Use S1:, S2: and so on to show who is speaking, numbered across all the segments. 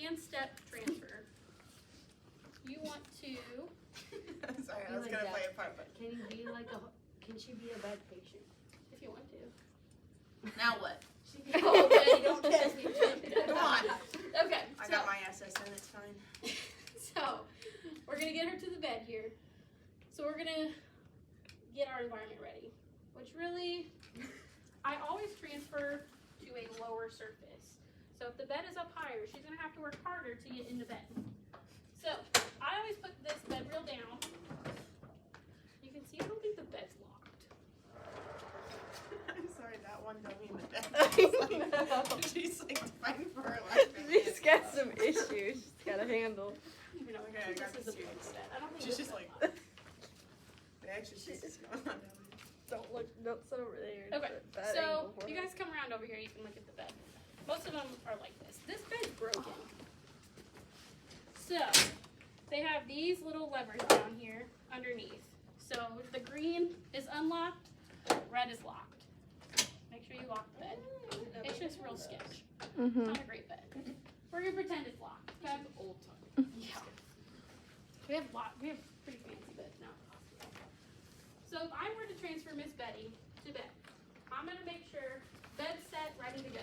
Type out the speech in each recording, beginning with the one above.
S1: stand step transfer, you want to.
S2: I'm sorry, I was gonna play a part, but
S3: Can you be like a? Can she be a bed patient?
S1: If you want to.
S2: now what?
S1: Oh, okay, don't test me.
S2: Come on.
S1: Okay,
S2: I
S1: so,
S2: got my SSN, it's fine.
S1: so we're gonna get her to the bed here. So we're gonna get our environment ready, which really, I always transfer to a lower surface. So if the bed is up higher, she's gonna have to work harder to get into bed. So I always put this bed real down. You can see, I don't think the bed's locked.
S2: I'm sorry, that one dummy in the bed.
S4: No.
S2: She's like fighting for her life.
S4: She's got some issues she's got to handle.
S1: Even though
S2: Okay, I got
S1: this is a
S2: this
S1: big bed. I don't think
S2: She's
S1: this
S2: just
S1: bed's
S2: like-
S1: locked.
S2: The exorcist is going on down
S4: Don't sit over there.
S1: Okay, so you guys come around over here, you can look at the bed. Most of them are like this. This bed's broken. So, they have these little levers down here underneath. So, the green is unlocked, red is locked. Make sure you lock the bed. It's just real sketch.
S4: Mm-hmm.
S1: Not a great bed. We're gonna pretend it's locked. Okay?
S2: old time.
S1: Yeah. We have pretty fancy beds now. So if I were to transfer Miss Betty to bed, I'm gonna make sure bed's set, ready to go.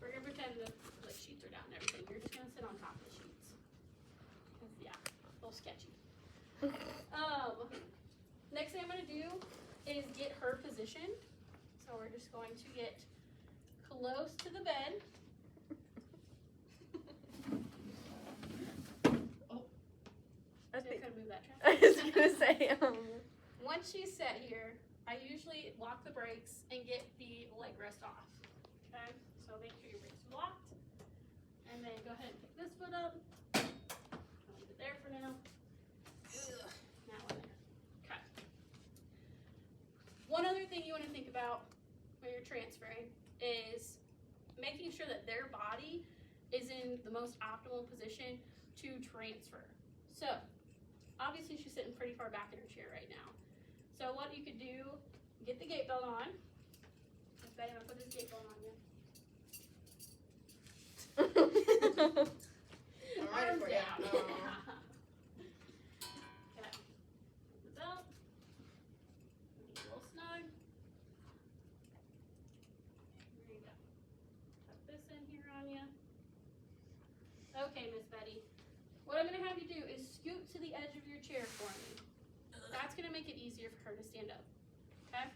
S1: We're gonna pretend the sheets are down and everything. You're just gonna sit on top of the sheets. 'Cause, yeah, a little sketchy. Next thing I'm gonna do is get her positioned. So we're just going to get close to the bed.
S4: I
S1: So
S4: think
S1: kind of move that
S4: I
S1: transfer.
S4: was gonna say
S1: Once she's set here, I usually lock the brakes and get the leg rest off. Okay, so make sure your brakes are locked. And then go ahead and pick this foot up. I'll leave it there for now. Now we're there. Okay. One other thing you want to think about when you're transferring is making sure that their body is in the most optimal position to transfer. So, obviously she's sitting pretty far back in her chair right now. So what you could do, get the gate belt on. Miss Betty, I'm gonna put this gate belt on you.
S2: I'm ready
S1: Arms
S2: for you.
S1: down.
S2: No.
S1: Okay. Put the belt. Get a little snug. There you go. Tuck this in here on you. Okay, Miss Betty. What I'm gonna have you do is scoot to the edge of your chair for me. That's gonna make it easier for her to stand up. Okay?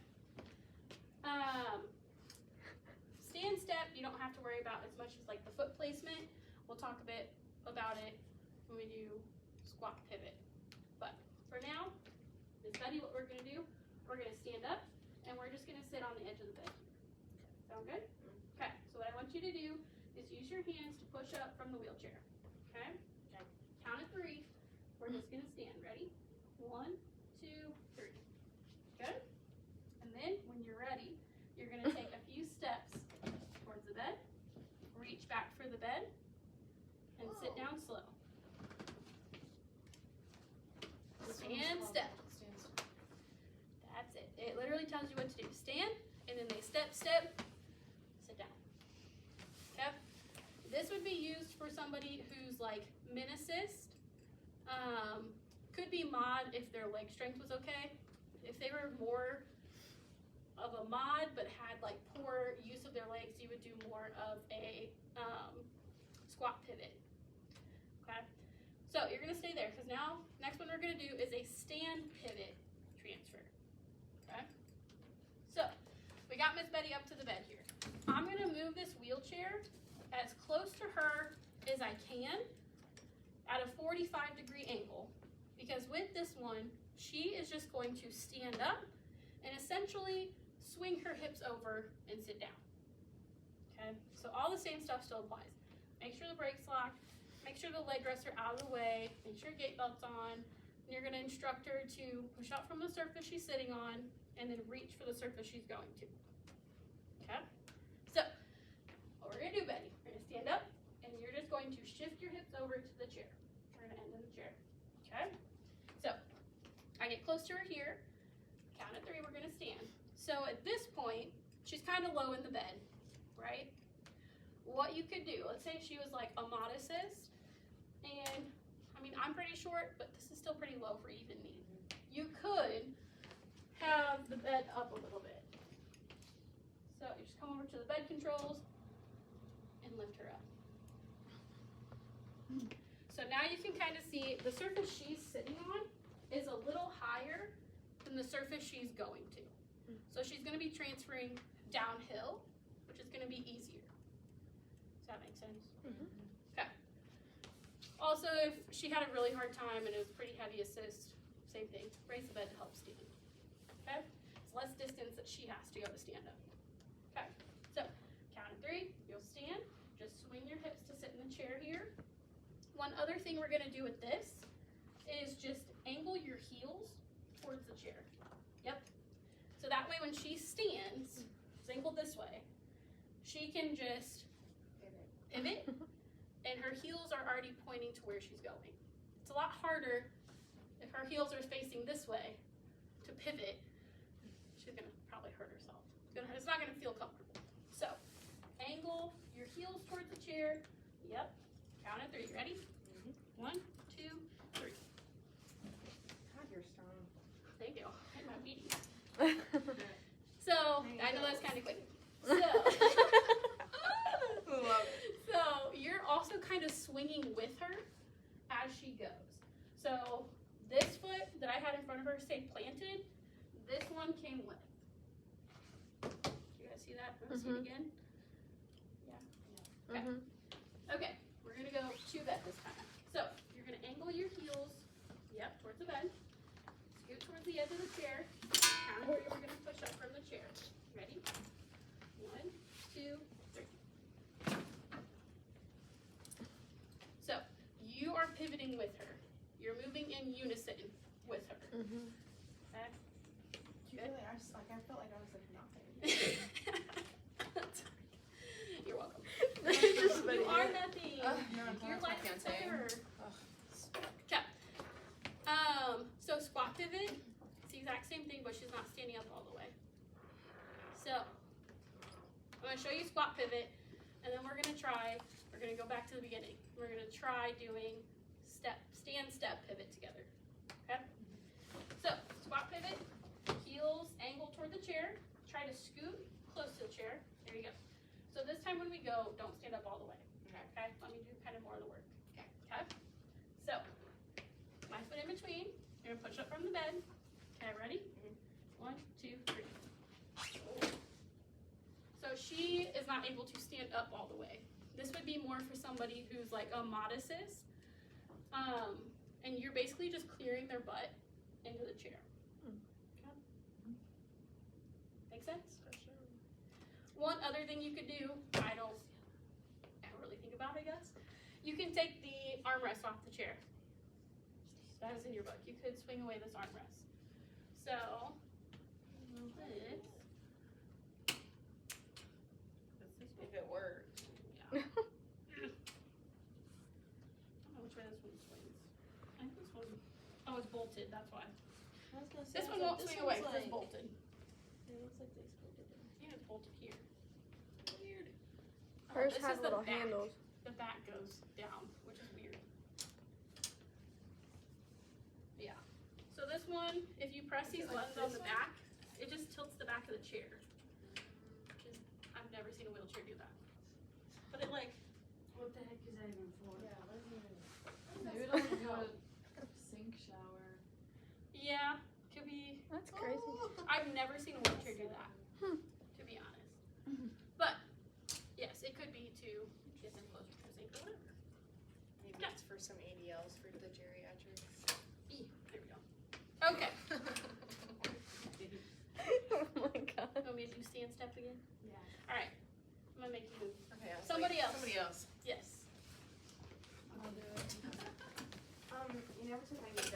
S1: Stand step, you don't have to worry about as much as like the foot placement. We'll talk a bit about it when we do squat pivot. But for now, Miss Betty, what we're gonna do, we're gonna stand up and we're just gonna sit on the edge of the bed. Sound good? Okay, so what I want you to do is use your hands to push up from the wheelchair. Okay? Count of 3. We're just gonna stand. Ready? 1, 2, 3. Good? And then when you're ready, you're gonna take a few steps towards the bed, reach back for the bed, and sit down slow. Stand step. That's it. It literally tells you what to do. Stand, and then they step, sit down. Okay? This would be used for somebody who's like min assist. Could be mod if their leg strength was okay. If they were more of a mod but had like poor use of their legs, you would do more of a squat pivot. Okay? So you're gonna stay there because now next one we're gonna do is a stand pivot transfer. Okay? So we got Miss Betty up to the bed here. I'm gonna move this wheelchair as close to her as I can at a 45-degree angle, because with this one, she is just going to stand up and essentially swing her hips over and sit down. Okay, so all the same stuff still applies. Make sure the brake's locked, make sure the leg rests are out of the way, make sure gate belt's on, and you're gonna instruct her to push up from the surface she's sitting on and then reach for the surface she's going to. Okay, so what we're gonna do, Betty, we're gonna stand up and you're just going to shift your hips over to the chair. We're gonna end in the chair. Okay? So I get close to her here. Count of 3, we're gonna stand. So at this point, she's kind of low in the bed, right? what you could do, let's say she was like a mod assist, and I mean, I'm pretty short, but this is still pretty low for even me. You could have the bed up a little bit. So you just come over to the bed controls and lift her up. So now you can kind of see the surface she's sitting on is a little higher than the surface she's going to. So she's going to be transferring downhill, which is going to be easier. Does that make sense?
S4: Mhm.
S1: Okay. Also, if she had a really hard time and it was pretty heavy assist, same thing. Raise the bed to help stand. Okay? It's less distance that she has to go to stand up. Okay. So, count of 3, you'll stand. Just swing your hips to sit in the chair here. One other thing we're going to do with this is just angle your heels towards the chair. Yep. So that way when she stands, it's angled this way, she can just pivot, and her heels are already pointing to where she's going. It's a lot harder if her heels are facing this way to pivot. She's going to probably hurt herself. It's not going to feel comfortable. So, angle your heels towards the chair. Yep. Count at 3. Ready? 1, 2, 3.
S2: God, you're strong.
S1: Thank you. I had my meeting. So, I know that's kind of quick. So you're also kind of swinging with her as she goes. So this foot that I had in front of her stayed planted. This one came with. You guys see that? Want to see it again? Yeah. Okay. Okay. We're gonna go to bed this time. So you're gonna angle your heels. Yep, towards the bed. Scoot towards the edge of the chair. Count of 3. We're gonna push up from the chair. Ready? 1, 2, 3. So you are pivoting with her. You're moving in unison with her.
S4: Mhm.
S1: Okay?
S2: You really are, I felt like I was like nothing.
S1: That's okay. You're welcome.
S4: Just
S1: You
S4: funny.
S1: are nothing.
S2: No,
S1: You're
S2: I
S1: like
S2: can't
S1: a
S2: say.
S1: feather. Okay. So squat pivot. It's the exact same thing, but she's not standing up all the way. So I'm gonna show you squat pivot, and then we're gonna go back to the beginning. We're gonna try doing stand, step, pivot together. Okay? So squat pivot, heels angle toward the chair. Try to scoot close to the chair. There you go. So this time when we go, don't stand up all the way. Okay? Let me do kind of more of the work. Okay? So, my foot in between. You're gonna push up from the bed. Okay, ready? 1, 2, 3. So she is not able to stand up all the way. This would be more for somebody who's like a mod assist. And you're basically just clearing their butt into the chair. Okay? Make sense? One other thing you could do, I don't really think about, I guess. You can take the armrest off the chair. That is in your book. You could swing away this armrest. So, this.
S2: If it works.
S1: Yeah. I don't know which way this one swings. I think this one, oh, it's bolted, that's why. This one won't swing away because it's bolted.
S2: It looks like they exploded it.
S1: Yeah, it's bolted here. Weird. Oh,
S4: Hers
S1: this
S4: has
S1: is the
S4: little
S1: back.
S4: handles.
S1: The back goes down, which is weird. Yeah. So this one, if you press these
S2: Is it like
S1: buttons on
S2: this
S1: the
S2: one?
S1: back, it just tilts the back of the chair. Which is, I've never seen a wheelchair do that. But it like,
S3: What the heck is that even for?
S2: Yeah, it doesn't even.
S5: Maybe it'll do a sink shower.
S1: yeah, could be.
S4: That's crazy.
S1: I've never seen a wheelchair do that, to be honest. But yes, it could be to get them closer to the sink or whatever.
S2: Maybe
S1: Yeah.
S2: it's for some ADLs for the geriatrics.
S1: There we go. Okay.
S4: Oh my god.
S1: You want me to do stand step again?
S3: Yeah.
S1: All right. I'm gonna make you move.
S2: Okay, I was
S1: Somebody
S2: like,
S1: else.
S2: Somebody else.
S1: Yes.
S5: I'll do it.
S2: You never took my new